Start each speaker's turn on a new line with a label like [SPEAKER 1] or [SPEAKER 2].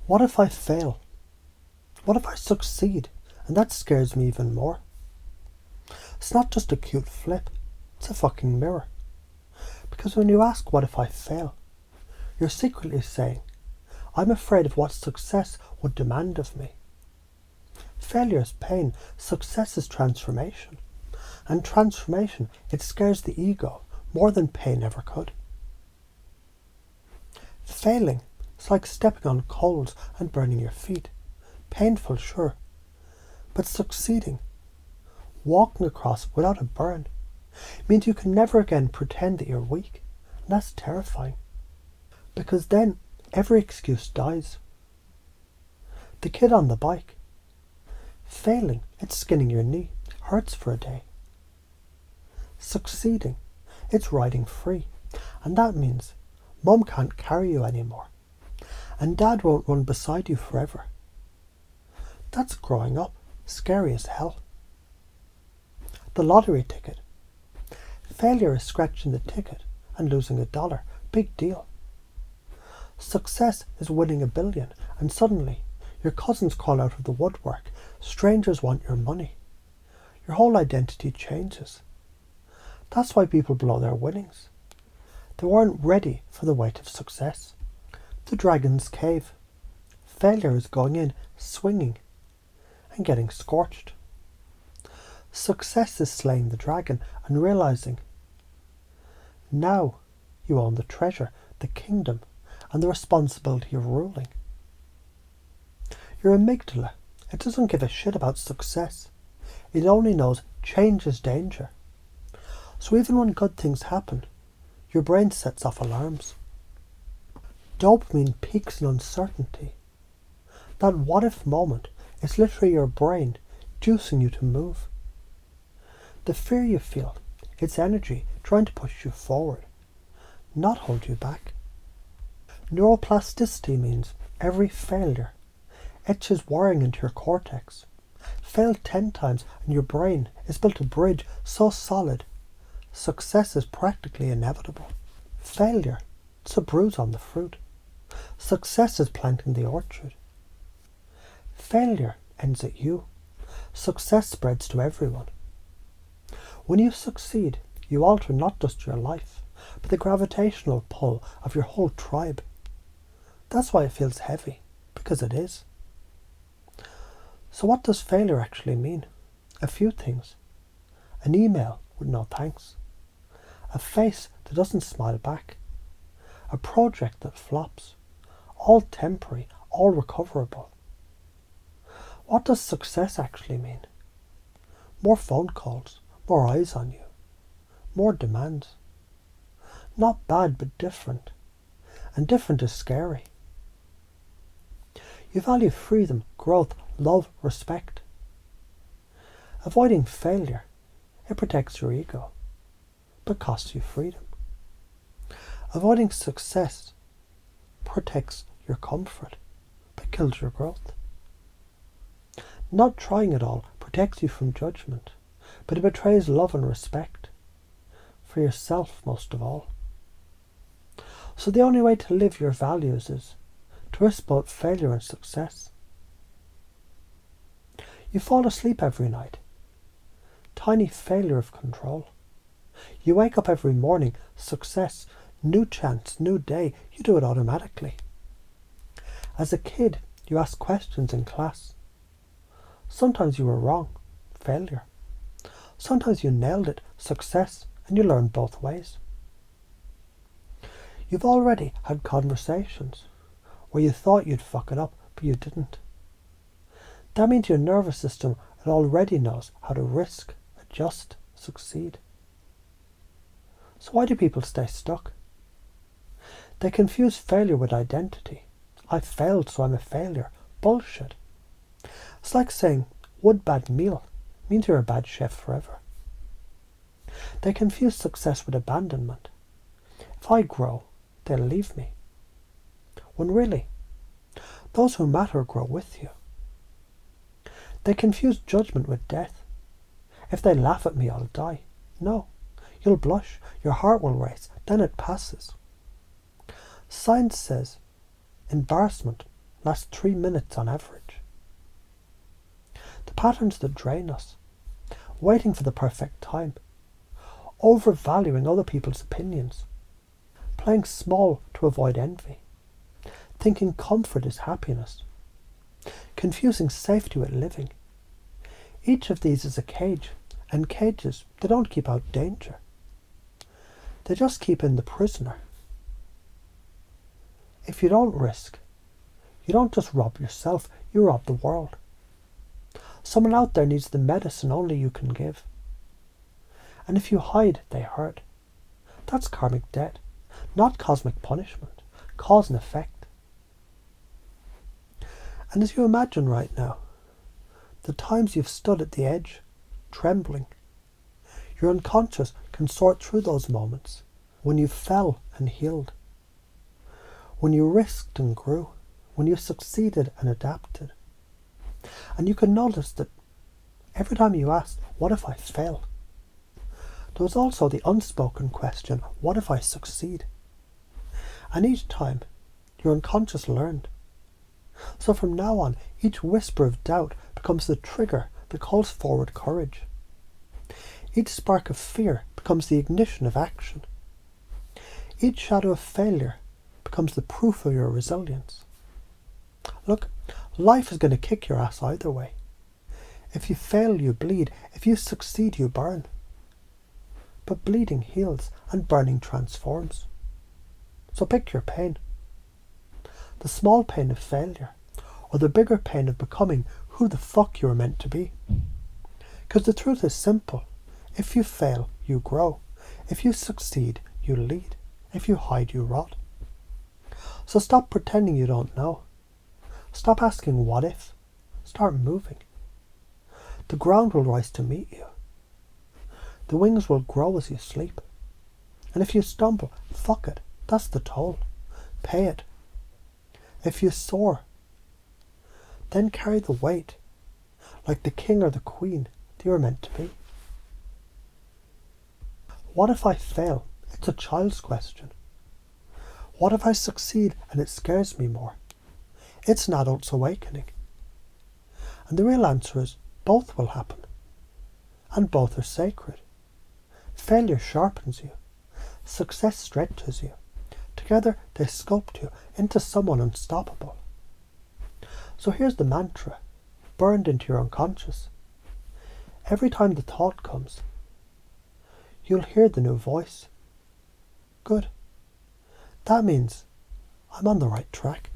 [SPEAKER 1] What if I fail? What if I succeed? And that scares me even more. It's not just a cute flip, it's a fucking mirror. Because when you ask what if I fail, you're secretly saying, I'm afraid of what success would demand of me. Failure is pain, success is transformation. And transformation, it scares the ego more than pain ever could. Failing is like stepping on coals and burning your feet. Painful, sure. But succeeding, walking across without a burn, means you can never again pretend that you're weak. And that's terrifying. Because then every excuse dies. The kid on the bike. Failing, it's skinning your knee. Hurts for a day. Succeeding, it's riding free. And that means Mum can't carry you anymore. And Dad won't run beside you forever. That's growing up. Scary as hell. The lottery ticket. Failure is scratching the ticket and losing $1. Big deal. Success is winning $1 billion, and suddenly your cousins crawl out of the woodwork. Strangers want your money. Your whole identity changes. That's why people blow their winnings. They weren't ready for the weight of success. The dragon's cave. Failure is going in, swinging, and getting scorched. Success is slaying the dragon and realizing now you own the treasure, the kingdom, and the responsibility of ruling. Your amygdala, it doesn't give a shit about success. It only knows change is danger. So even when good things happen, your brain sets off alarms. Dopamine peaks in uncertainty. That what if moment is literally your brain juicing you to move. The fear you feel, it's energy trying to push you forward, not hold you back. Neuroplasticity means every failure etches wiring into your cortex. Fail 10 times and your brain is built a bridge so solid, success is practically inevitable. Failure, it's a bruise on the fruit. Success is planting the orchard. Failure ends at you. Success spreads to everyone. When you succeed, you alter not just your life, but the gravitational pull of your whole tribe. That's why it feels heavy, because it is. So what does failure actually mean? A few things. An email with no thanks. A face that doesn't smile back. A project that flops. All temporary, all recoverable. What does success actually mean? More phone calls, more eyes on you, more demands. Not bad, but different. And different is scary. You value freedom, growth, love, respect. Avoiding failure, it protects your ego, but costs you freedom. Avoiding success protects your comfort, but kills your growth. Not trying it all protects you from judgment, but it betrays love and respect, for yourself most of all. So the only way to live your values is to risk both failure and success. You fall asleep every night. Tiny failure of control. You wake up every morning, success, new chance, new day, you do it automatically. As a kid, you ask questions in class. Sometimes you were wrong, failure. Sometimes you nailed it, success, and you learn both ways. You've already had conversations where you thought you'd fuck it up, but you didn't. That means your nervous system already knows how to risk, adjust, succeed. So why do people stay stuck? They confuse failure with identity. I failed, so I'm a failure. Bullshit. It's like saying, one bad meal means you're a bad chef forever. They confuse success with abandonment. If I grow, they'll leave me. When really, those who matter grow with you. They confuse judgment with death. If they laugh at me, I'll die. No, you'll blush, your heart will race, then it passes. Science says embarrassment last 3 minutes on average. The patterns that drain us, waiting for the perfect time, overvaluing other people's opinions, playing small to avoid envy, thinking comfort is happiness, confusing safety with living. Each of these is a cage, and cages, they don't keep out danger. They just keep in the prisoner. If you don't risk, you don't just rob yourself, you rob the world. Someone out there needs the medicine only you can give. And if you hide, they hurt. That's karmic debt, not cosmic punishment, cause and effect. And as you imagine right now, the times you've stood at the edge, trembling, your unconscious can sort through those moments when you fell and healed, when you risked and grew, when you succeeded and adapted. And you can notice that every time you asked, what if I fail? There was also the unspoken question, what if I succeed? And each time, your unconscious learned. So from now on, each whisper of doubt becomes the trigger that calls forward courage. Each spark of fear becomes the ignition of action. Each shadow of failure becomes the proof of your resilience. Look, life is going to kick your ass either way. If you fail, you bleed. If you succeed, you burn. But bleeding heals and burning transforms. So pick your pain. The small pain of failure, or the bigger pain of becoming who the fuck you were meant to be. Because the truth is simple. If you fail, you grow. If you succeed, you lead. If you hide, you rot. So stop pretending you don't know. Stop asking what if. Start moving. The ground will rise to meet you. The wings will grow as you sleep. And if you stumble, fuck it. That's the toll. Pay it. If you soar, then carry the weight, like the king or the queen that you're meant to be. What if I fail? It's a child's question. What if I succeed and it scares me more? It's an adult's awakening. And the real answer is both will happen. And both are sacred. Failure sharpens you. Success stretches you. Together they sculpt you into someone unstoppable. So here's the mantra, burned into your unconscious. Every time the thought comes, you'll hear the new voice. Good. That means I'm on the right track.